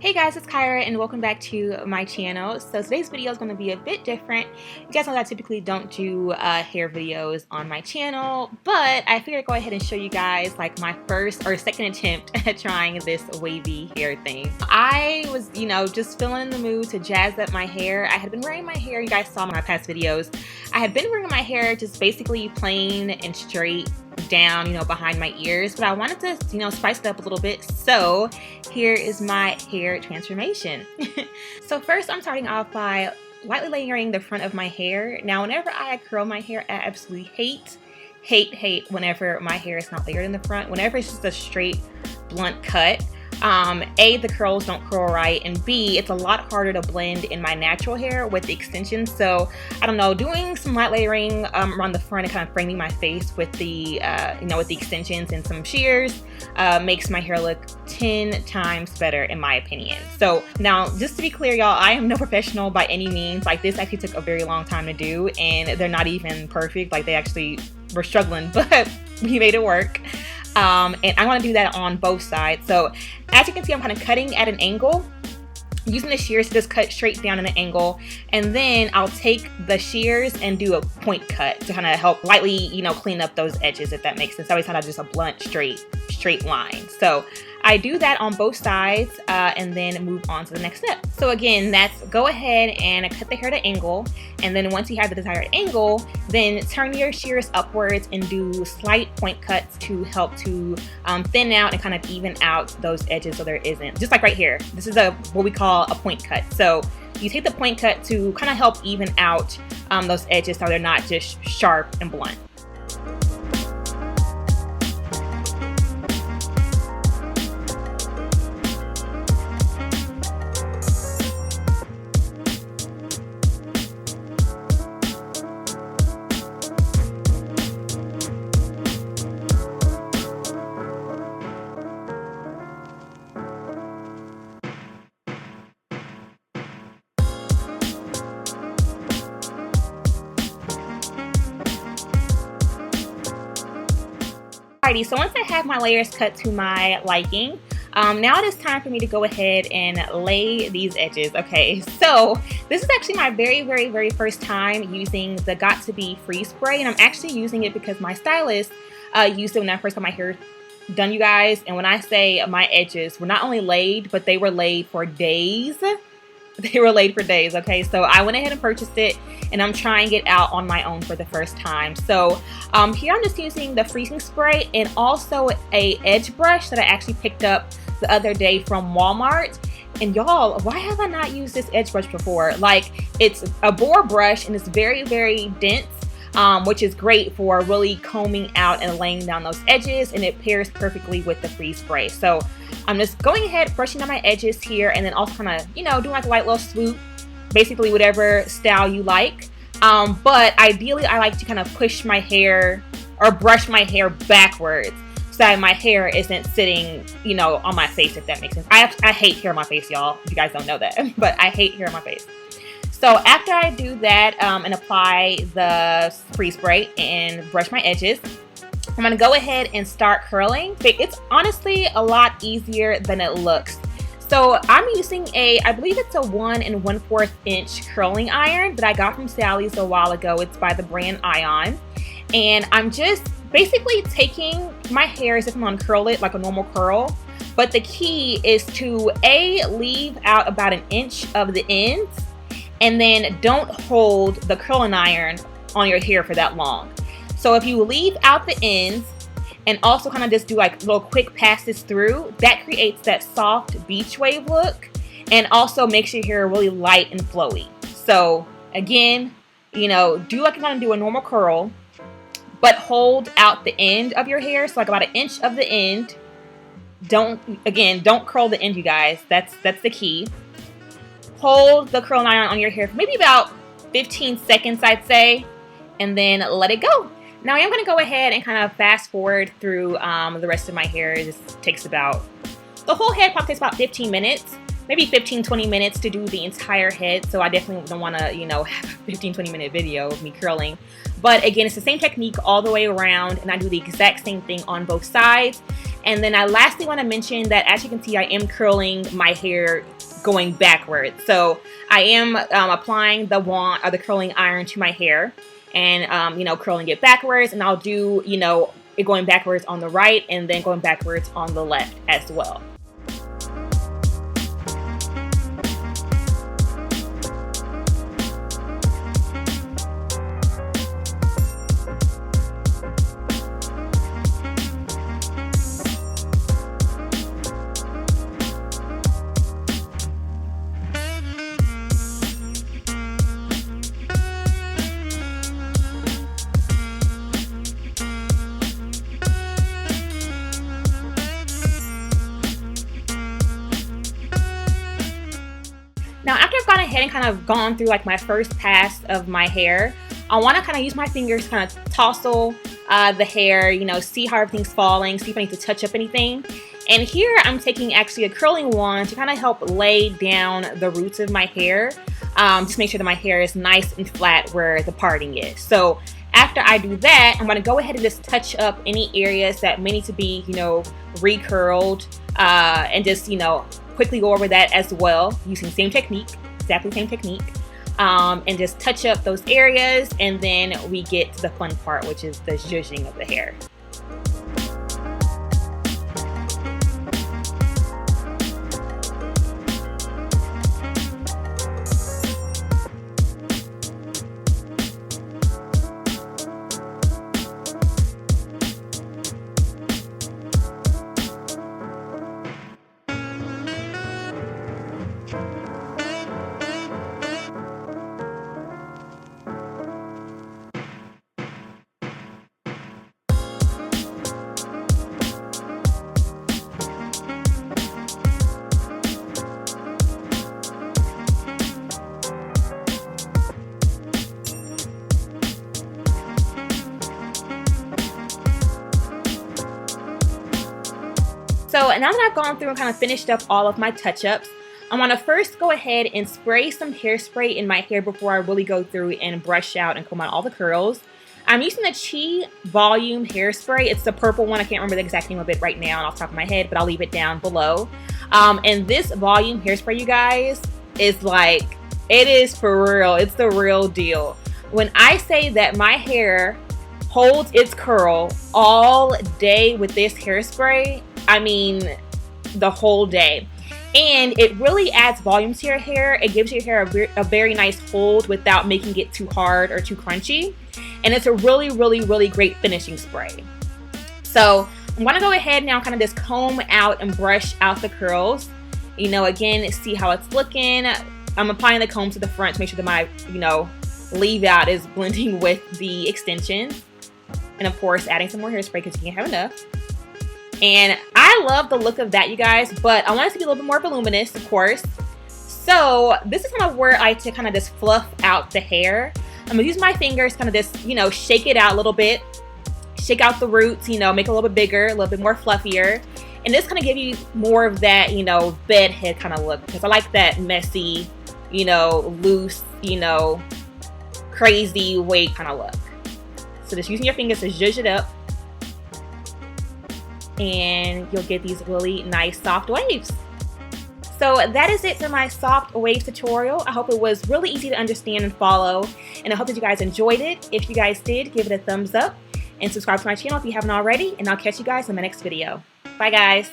Hey guys, it's Kyra and welcome back to my channel. So today's video is going to be a bit different. You guys know that I typically don't do hair videos on my channel, but I figured I'd go ahead and show you guys like my first or second attempt at trying this wavy hair thing. I was, just feeling in the mood to jazz up my hair. I had been wearing my hair, you guys saw in my past videos, I had been wearing my hair just basically plain and straight down, behind my ears, but I wanted to, spice it up a little bit. So here is my hair transformation. So first I'm starting off by lightly layering the front of my hair. Now whenever I curl my hair, I absolutely hate whenever my hair is not layered in the front. Whenever it's just a straight blunt cut, A, the curls don't curl right, and B, it's a lot harder to blend in my natural hair with the extensions. So I don't know, doing some light layering around the front and kind of framing my face with the with the extensions and some shears makes my hair look 10 times better in my opinion. So now, just to be clear, y'all, I am no professional by any means. Like, this actually took a very long time to do, and they're not even perfect. Like, they actually were struggling, but we made it work. And I want to do that on both sides. So as you can see, I'm kind of cutting at an angle, using the shears to just cut straight down at an angle, and then I'll take the shears and do a point cut to kind of help lightly, clean up those edges, if that makes sense. I always had just a blunt, straight line. So I do that on both sides and then move on to the next step. So again, that's go ahead and cut the hair at an angle, and then once you have the desired angle, then turn your shears upwards and do slight point cuts to help to thin out and kind of even out those edges so there isn't. Just like right here, this is what we call a point cut. So you take the point cut to kind of help even out those edges so they're not just sharp and blunt. Alrighty, so once I have my layers cut to my liking, now it is time for me to go ahead and lay these edges. Okay, so this is actually my very first time using the Got To Be Free Spray, and I'm actually using it because my stylist used it when I first got my hair done, you guys. And when I say my edges were not only laid, but they were laid for days. They were laid for days, okay? So I went ahead and purchased it, and I'm trying it out on my own for the first time. So here I'm just using the freezing spray and also a edge brush that I actually picked up the other day from Walmart. And y'all, why have I not used this edge brush before? Like, it's a boar brush and it's very dense, which is great for really combing out and laying down those edges, and it pairs perfectly with the freeze spray. So I'm just going ahead, brushing down my edges here, and then also kind of, doing like a light little swoop, basically whatever style you like. But ideally, I like to kind of push my hair or brush my hair backwards so that my hair isn't sitting, on my face, if that makes sense. I hate hair on my face, y'all, if you guys don't know that, but I hate hair on my face. So after I do that and apply the freeze spray and brush my edges, I'm gonna go ahead and start curling. It's honestly a lot easier than it looks. So I'm using I believe it's a 1 1/4 inch curling iron that I got from Sally's a while ago. It's by the brand Ion. And I'm just basically taking my hair as if I'm gonna curl it like a normal curl. But the key is to leave out about 1 inch of the ends, and then don't hold the curling iron on your hair for that long. So if you leave out the ends and also kind of just do like little quick passes through, that creates that soft beach wave look and also makes your hair really light and flowy. So again, do like you're gonna do a normal curl, but hold out the end of your hair, so like about 1 inch of the end. Don't curl the end, you guys. That's the key. Hold the curling iron on your hair for maybe about 15 seconds, I'd say, and then let it go. Now I am going to go ahead and kind of fast forward through the rest of my hair. It just takes the whole head probably takes about 15 minutes. maybe 15-20 minutes to do the entire head, so I definitely don't want to, you know, have a 15-20 minute video of me curling. But again, it's the same technique all the way around, and I do the exact same thing on both sides. And then I lastly want to mention that, as you can see, I am curling my hair going backwards. So I am applying the wand or the curling iron to my hair, and you know, curling it backwards, and I'll do, you know, it going backwards on the right and then going backwards on the left as well. Now, after I've gone ahead and kind of gone through like my first pass of my hair, I want to kind of use my fingers to kind of tousle the hair, you know, see how everything's falling, see if I need to touch up anything. And here I'm taking actually a curling wand to kind of help lay down the roots of my hair, just make sure that my hair is nice and flat where the parting is. So after I do that, I'm going to go ahead and just touch up any areas that may need to be, you know, recurled, and just, you know, quickly go over that as well using the same technique, exactly same technique, and just touch up those areas, and then we get to the fun part, which is the zhuzhing of the hair. So now that I've gone through and kind of finished up all of my touch-ups, I want to first go ahead and spray some hairspray in my hair before I really go through and brush out and comb out all the curls. I'm using the Chi Volume hairspray. It's the purple one. I can't remember the exact name of it right now off the top of my head, but I'll leave it down below. And this volume hairspray, you guys, is like, it is for real. It's the real deal. When I say that my hair holds its curl all day with this hairspray, I mean the whole day. And it really adds volume to your hair. It gives your hair a very nice hold without making it too hard or too crunchy. And it's a really, really, really great finishing spray. So I'm gonna go ahead now, kind of just comb out and brush out the curls. You know, again, see how it's looking. I'm applying the comb to the front to make sure that my, you know, leave out is blending with the extensions. And of course, adding some more hairspray because you can't have enough. And I love the look of that, you guys, but I want it to be a little bit more voluminous, of course. So this is kind of where I like to kind of just fluff out the hair. I'm gonna use my fingers, kind of just, you know, shake it out a little bit, shake out the roots, you know, make it a little bit bigger, a little bit more fluffier. And this kind of give you more of that, you know, bed head kind of look, because I like that messy, you know, loose, you know, crazy wave kind of look. So just using your fingers to zhuzh it up, and you'll get these really nice soft waves. So that is it for my soft waves tutorial. I hope it was really easy to understand and follow, and I hope that you guys enjoyed it. If you guys did, give it a thumbs up and subscribe to my channel if you haven't already, and I'll catch you guys in my next video. Bye guys.